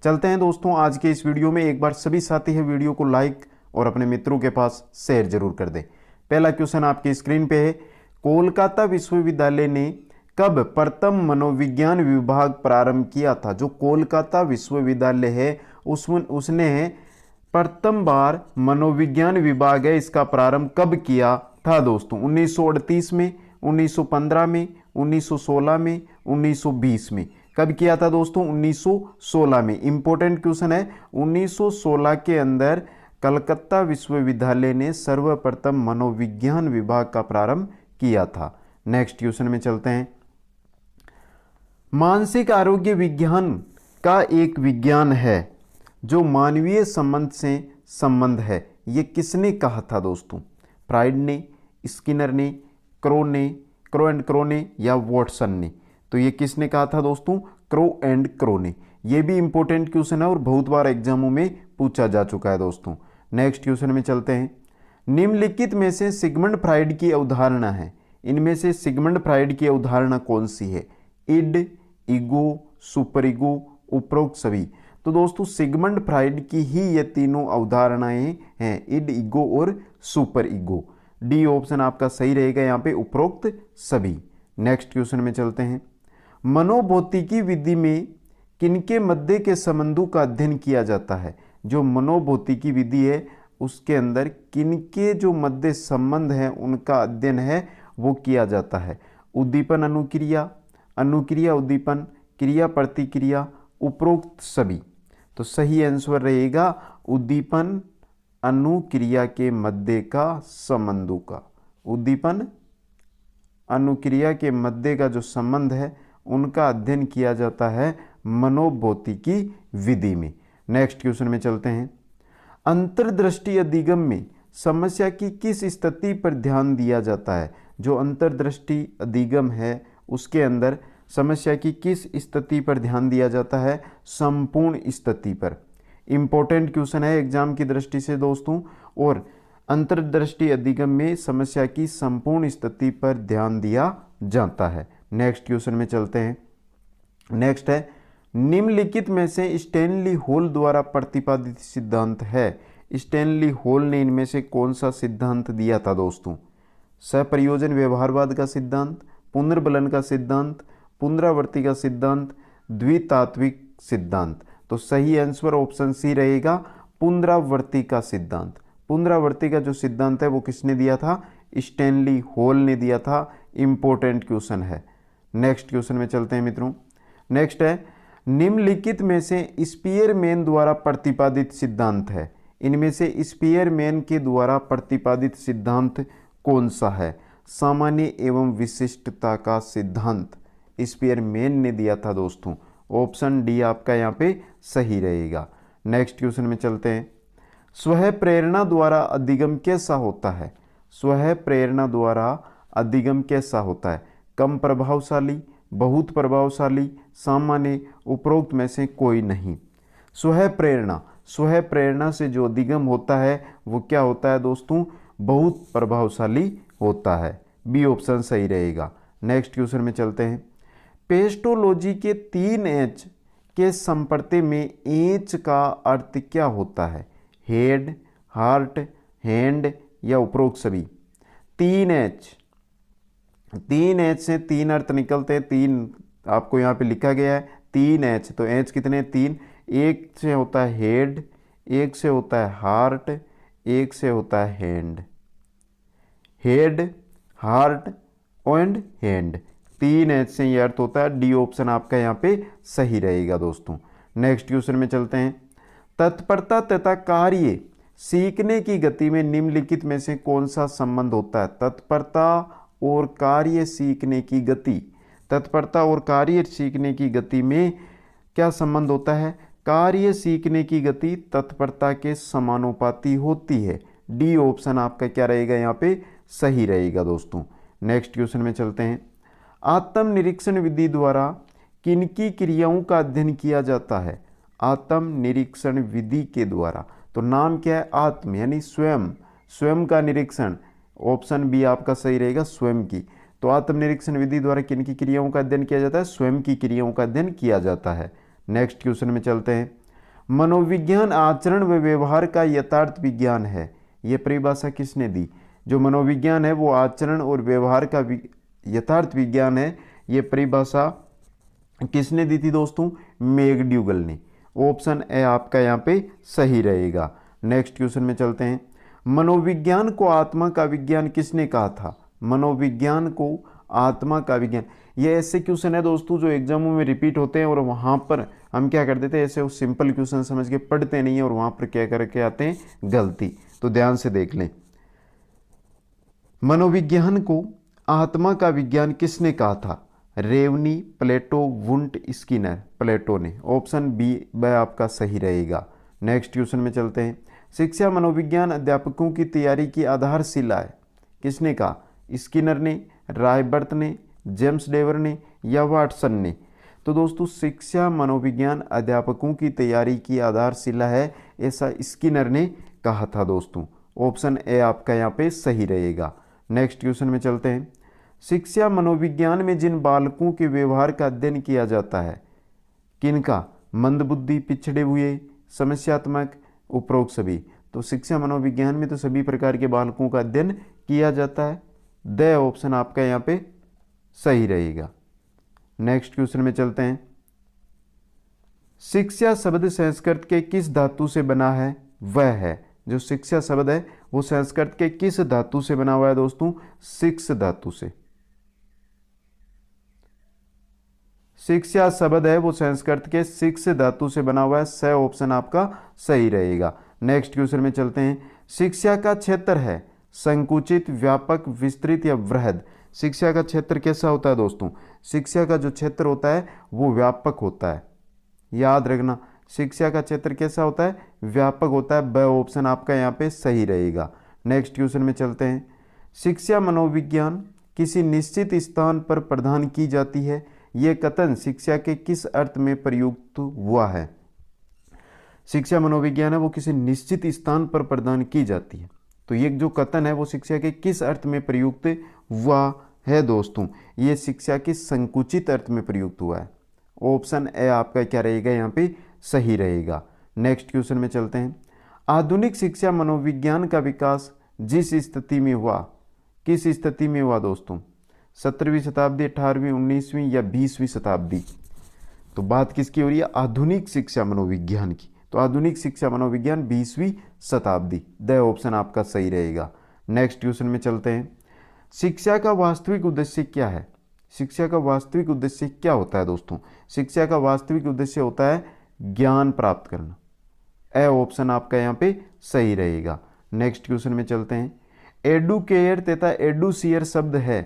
चलते हैं दोस्तों आज के इस वीडियो में। एक बार सभी साथी है वीडियो को लाइक और अपने मित्रों के पास शेयर जरूर कर दें। पहला क्वेश्चन आपकी स्क्रीन पे है, कोलकाता विश्वविद्यालय ने कब प्रथम मनोविज्ञान विभाग प्रारंभ किया था? जो कोलकाता विश्वविद्यालय है उसने प्रथम बार मनोविज्ञान विभाग है इसका प्रारंभ कब किया था दोस्तों? 1938 में, 1915 में, 1916 में, 1920 में। कब किया था दोस्तों? 1916 में। इंपॉर्टेंट क्वेश्चन है। 1916 के अंदर कलकत्ता विश्वविद्यालय ने सर्वप्रथम मनोविज्ञान विभाग का प्रारंभ किया था। नेक्स्ट क्वेश्चन में चलते हैं। मानसिक आरोग्य विज्ञान का एक विज्ञान है जो मानवीय संबंध से संबंध है। ये किसने कहा था दोस्तों? फ्राइड ने, स्किनर ने, क्रो ने या वॉटसन ने? तो ये किसने कहा था दोस्तों? क्रो ने। ये भी इंपॉर्टेंट क्वेश्चन है और बहुत बार एग्जामों में पूछा जा चुका है दोस्तों। नेक्स्ट क्वेश्चन में चलते हैं। निम्नलिखित में से सिगमंड फ्राइड की अवधारणा है, इनमें से सिगमंड फ्राइड की अवधारणा कौन सी है? इड, ईगो, सुपर ईगो, उपरोक्त सभी। तो दोस्तों सिगमंड फ्राइड की ही ये तीनों अवधारणाएं हैं, इड, ईगो और सुपर ईगो। डी ऑप्शन आपका सही रहेगा यहाँ पे, उपरोक्त सभी। नेक्स्ट क्वेश्चन में चलते हैं। मनोभौतिकी विधि में किनके मध्य के संबंधों का अध्ययन किया जाता है? जो मनोभौतिकी विधि है उसके अंदर किनके जो मध्य संबंध हैं उनका अध्ययन है वो किया जाता है। उद्दीपन अनुक्रिया, अनुक्रिया उद्दीपन, क्रिया प्रतिक्रिया, उपरोक्त सभी। तो सही आंसर रहेगा उद्दीपन अनुक्रिया के मध्य का संबंधों का। उद्दीपन अनुक्रिया के मध्य का जो संबंध है उनका अध्ययन किया जाता है मनोभौतिकी विधि में। नेक्स्ट क्वेश्चन में चलते हैं। अंतर्दृष्टि अधिगम में समस्या की किस स्थिति पर ध्यान दिया जाता है? जो अंतर्दृष्टि अधिगम है उसके अंदर समस्या की किस स्थिति पर ध्यान दिया जाता है? संपूर्ण स्थिति पर। इंपॉर्टेंट क्वेश्चन है एग्जाम की दृष्टि से दोस्तों। और अंतर्दृष्टि अधिगम में समस्या की संपूर्ण स्थिति पर ध्यान दिया जाता है। नेक्स्ट क्वेश्चन में चलते हैं। नेक्स्ट है, निम्नलिखित में से स्टैनली हॉल द्वारा प्रतिपादित सिद्धांत है। स्टैनली हॉल ने इनमें से कौन सा सिद्धांत दिया था दोस्तों? सप्रयोजन व्यवहारवाद का सिद्धांत, पुनर्बलन का सिद्धांत, पुनरावृत्ति का सिद्धांत, द्वितात्विक सिद्धांत। तो सही आंसर ऑप्शन सी रहेगा, पुनरावृत्ति का सिद्धांत। पुनरावृत्ति का जो सिद्धांत है वो किसने दिया था? स्टैनली हॉल ने दिया था। इंपॉर्टेंट क्वेश्चन है। नेक्स्ट क्वेश्चन में चलते हैं मित्रों। नेक्स्ट है, निम्नलिखित में से स्पीयरमैन द्वारा प्रतिपादित सिद्धांत है। इनमें से स्पीयरमैन के द्वारा प्रतिपादित सिद्धांत कौन सा है? सामान्य एवं विशिष्टता का सिद्धांत स्पीयरमैन ने दिया था दोस्तों। ऑप्शन डी आपका यहाँ पे सही रहेगा। नेक्स्ट क्वेश्चन में चलते हैं। स्वह प्रेरणा द्वारा अधिगम कैसा होता है? स्वह प्रेरणा द्वारा अधिगम कैसा होता है? कम प्रभावशाली, बहुत प्रभावशाली, सामान्य, उपरोक्त में से कोई नहीं। स्वह प्रेरणा से जो अधिगम होता है वो क्या होता है दोस्तों? बहुत प्रभावशाली होता है। बी ऑप्शन सही रहेगा। नेक्स्ट क्वेश्चन में चलते हैं। पेस्टोलॉजी के 3H के संपर्ते में H का अर्थ क्या होता है? हेड, हार्ट, हैंड या उपरोक्त सभी? 3H से 3 अर्थ निकलते हैं। 3 आपको यहाँ पे लिखा गया है 3H। तो H कितने? 3। एक से होता है हेड, एक से होता है हार्ट, एक से होता है hand. Head, heart and hand, 3H से ये अर्थ होता है। डी ऑप्शन आपका यहाँ पे सही रहेगा दोस्तों। नेक्स्ट क्वेश्चन में चलते हैं। तत्परता तथा कार्य सीखने की गति में निम्नलिखित में से कौन सा संबंध होता है? तत्परता और कार्य सीखने की गति। तत्परता और कार्य सीखने की गति में क्या संबंध होता है? कार्य सीखने की गति तत्परता के समानुपाती होती है। डी ऑप्शन आपका क्या रहेगा यहाँ पे सही रहेगा दोस्तों। नेक्स्ट क्वेश्चन में चलते हैं। आत्मनिरीक्षण विधि द्वारा किनकी क्रियाओं का अध्ययन किया जाता है? आत्मनिरीक्षण विधि के द्वारा। तो नाम क्या है? आत्म यानी स्वयं, स्वयं का निरीक्षण। ऑप्शन बी आपका सही रहेगा, स्वयं की। तो आत्मनिरीक्षण विधि द्वारा किन की क्रियाओं का अध्ययन किया जाता है? स्वयं की क्रियाओं का अध्ययन किया जाता है। नेक्स्ट क्वेश्चन में चलते हैं। मनोविज्ञान आचरण व व्यवहार का यथार्थ विज्ञान है। ये परिभाषा किसने दी? जो मनोविज्ञान है वो आचरण और व्यवहार का यथार्थ विज्ञान है, ये परिभाषा किसने दी थी दोस्तों? मैकड्यूगल ने। ऑप्शन ए आपका यहाँ पे सही रहेगा। नेक्स्ट क्वेश्चन में चलते हैं। मनोविज्ञान को आत्मा का विज्ञान किसने कहा था? मनोविज्ञान को आत्मा का विज्ञान, ये ऐसे क्वेश्चन है दोस्तों जो एग्जामों में रिपीट होते हैं और वहाँ पर हम क्या कर देते हैं, ऐसे वो सिंपल क्वेश्चन समझ के पढ़ते नहीं है और वहाँ पर क्या करके आते हैं, गलती। तो ध्यान से देख लें, मनोविज्ञान को आत्मा का विज्ञान किसने कहा था? रेवनी, प्लेटो, वुंट, स्किनर। प्लेटो ने। ऑप्शन बी वह आपका सही रहेगा। नेक्स्ट क्वेश्चन में चलते हैं। शिक्षा मनोविज्ञान अध्यापकों की तैयारी की आधारशिला है, किसने कहा? स्किनर ने, रायबर्ट ने, जेम्स डेवर ने या वाटसन ने? तो दोस्तों शिक्षा मनोविज्ञान अध्यापकों की तैयारी की आधारशिला है, ऐसा स्किनर ने कहा था दोस्तों। ऑप्शन ए आपका यहाँ पे सही रहेगा। नेक्स्ट क्वेश्चन में चलते हैं। शिक्षा मनोविज्ञान में जिन बालकों के व्यवहार का अध्ययन किया जाता है, किनका? मंदबुद्धि, पिछड़े हुए, समस्यात्मक, उपरोक्त सभी। तो शिक्षा मनोविज्ञान में तो सभी प्रकार के बालकों का अध्ययन किया जाता है। द ऑप्शन आपका यहाँ पे सही रहेगा। नेक्स्ट क्वेश्चन में चलते हैं। शिक्षा शब्द संस्कृत के किस धातु से बना है? वह है, जो शिक्षा शब्द है वो संस्कृत के किस धातु से बना हुआ है दोस्तों? सिक्स धातु से। शिक्षा शब्द है वो संस्कृत के सिक्स धातु से बना हुआ है। स ऑप्शन आपका सही रहेगा। नेक्स्ट क्वेश्चन में चलते हैं। शिक्षा का क्षेत्र है संकुचित, व्यापक, विस्तृत या वृहद? शिक्षा का क्षेत्र कैसा होता है दोस्तों? शिक्षा का जो क्षेत्र होता है वो व्यापक होता है। याद रखना, शिक्षा का क्षेत्र कैसा होता है? व्यापक होता है। ब ऑप्शन आपका यहाँ पे सही रहेगा। नेक्स्ट क्वेश्चन में चलते हैं। शिक्षा मनोविज्ञान किसी निश्चित स्थान पर प्रदान की जाती है, यह कथन शिक्षा के किस अर्थ में प्रयुक्त हुआ है? शिक्षा मनोविज्ञान है वो किसी निश्चित स्थान पर प्रदान की जाती है, तो ये जो कथन है वो शिक्षा के किस अर्थ में प्रयुक्त हुआ है दोस्तों? ये शिक्षा के संकुचित अर्थ में प्रयुक्त हुआ है। ऑप्शन ए आपका क्या रहेगा यहाँ पे सही रहेगा। नेक्स्ट क्वेश्चन में चलते हैं। आधुनिक शिक्षा मनोविज्ञान का विकास जिस स्थिति में हुआ, किस स्थिति में हुआ दोस्तों? 17वीं शताब्दी, 18वीं, 19वीं या 20वीं शताब्दी? तो बात किसकी हो रही है? आधुनिक शिक्षा मनोविज्ञान की। तो आधुनिक शिक्षा मनोविज्ञान 20वीं शताब्दी। द ऑप्शन आपका सही रहेगा। नेक्स्ट क्वेश्चन में चलते हैं। शिक्षा का वास्तविक उद्देश्य क्या है? शिक्षा का वास्तविक उद्देश्य क्या होता है दोस्तों? शिक्षा का वास्तविक उद्देश्य होता है ज्ञान प्राप्त करना। ए ऑप्शन आपका यहाँ पे सही रहेगा। नेक्स्ट क्वेश्चन में चलते हैं। एडुकेयर तथा एडुसियर शब्द है,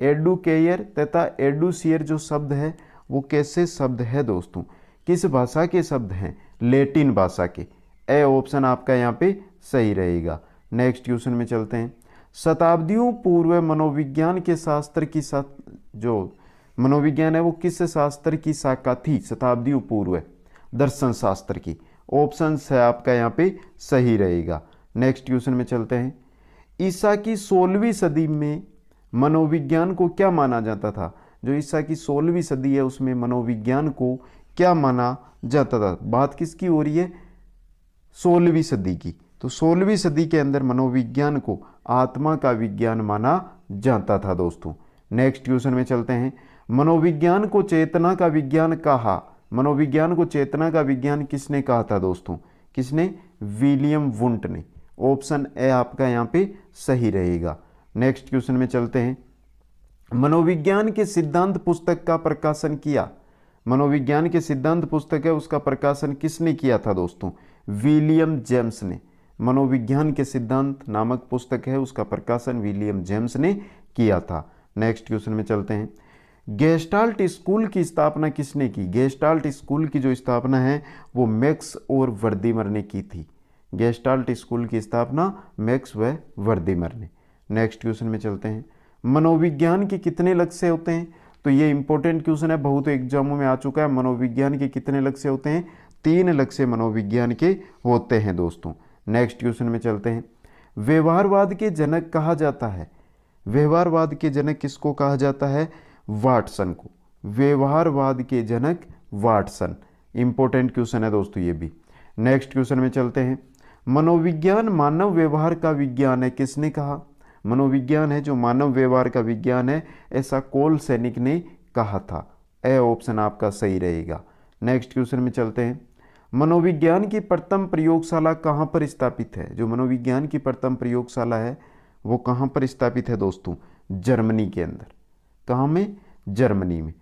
एडुकेयर तथा एडुसियर जो शब्द है वो कैसे शब्द है दोस्तों? किस भाषा के शब्द हैं? लैटिन भाषा के। ए ऑप्शन आपका यहाँ पे सही रहेगा। नेक्स्ट क्वेश्चन में चलते हैं। शताब्दियों पूर्व मनोविज्ञान के शास्त्र की जो मनोविज्ञान है वो किस शास्त्र की शाखा थी? शताब्दियों पूर्व दर्शन शास्त्र की। ऑप्शन है आपका यहाँ पे सही रहेगा। नेक्स्ट क्वेश्चन में चलते हैं। ईसा की 16वीं सदी में मनोविज्ञान को क्या माना जाता था? जो ईसा की 16वीं सदी है उसमें मनोविज्ञान को क्या माना जाता था? बात किसकी हो रही है? 16वीं सदी की। तो 16वीं सदी के अंदर मनोविज्ञान को आत्मा का विज्ञान माना जाता था दोस्तों। नेक्स्ट क्वेश्चन में चलते हैं। मनोविज्ञान को चेतना का विज्ञान कहा, मनोविज्ञान को चेतना का विज्ञान किसने कहा था दोस्तों? किसने? विलियम वुंट ने। ऑप्शन ए आपका यहाँ पे सही रहेगा। नेक्स्ट क्वेश्चन में चलते हैं। मनोविज्ञान के सिद्धांत पुस्तक का प्रकाशन किया, मनोविज्ञान के सिद्धांत पुस्तक है उसका प्रकाशन किसने किया था दोस्तों? विलियम जेम्स ने। मनोविज्ञान के सिद्धांत नामक पुस्तक है उसका प्रकाशन विलियम जेम्स ने किया था। नेक्स्ट क्वेश्चन में चलते हैं। गेस्टाल्ट स्कूल की स्थापना किसने की? गेस्टाल्ट स्कूल की जो स्थापना है वो मैक्स और वर्दीमर ने की थी। गेस्टाल्ट स्कूल की स्थापना मैक्स व वर्दीमर ने। नेक्स्ट क्वेश्चन में चलते हैं। मनोविज्ञान के कितने लक्ष्य होते हैं? तो ये इंपॉर्टेंट क्वेश्चन है, बहुत एग्जामों में आ चुका है। मनोविज्ञान के कितने लक्ष्य होते हैं? 3 लक्ष्य मनोविज्ञान के होते हैं दोस्तों। नेक्स्ट क्वेश्चन में चलते हैं। व्यवहारवाद के जनक कहा जाता है, व्यवहारवाद के जनक किसको कहा जाता है? वाटसन को। व्यवहारवाद के जनक वाटसन। इंपॉर्टेंट क्वेश्चन है दोस्तों ये भी। नेक्स्ट क्वेश्चन में चलते हैं। मनोविज्ञान मानव व्यवहार का विज्ञान है, किसने कहा? मनोविज्ञान है जो मानव व्यवहार का विज्ञान है, ऐसा कोल सैनिक ने कहा था। ए ऑप्शन आपका सही रहेगा। नेक्स्ट क्वेश्चन में चलते हैं। मनोविज्ञान की प्रथम प्रयोगशाला कहाँ पर स्थापित है? जो मनोविज्ञान की प्रथम प्रयोगशाला है वो कहाँ पर स्थापित है दोस्तों? जर्मनी के अंदर। कहाँ में? जर्मनी में।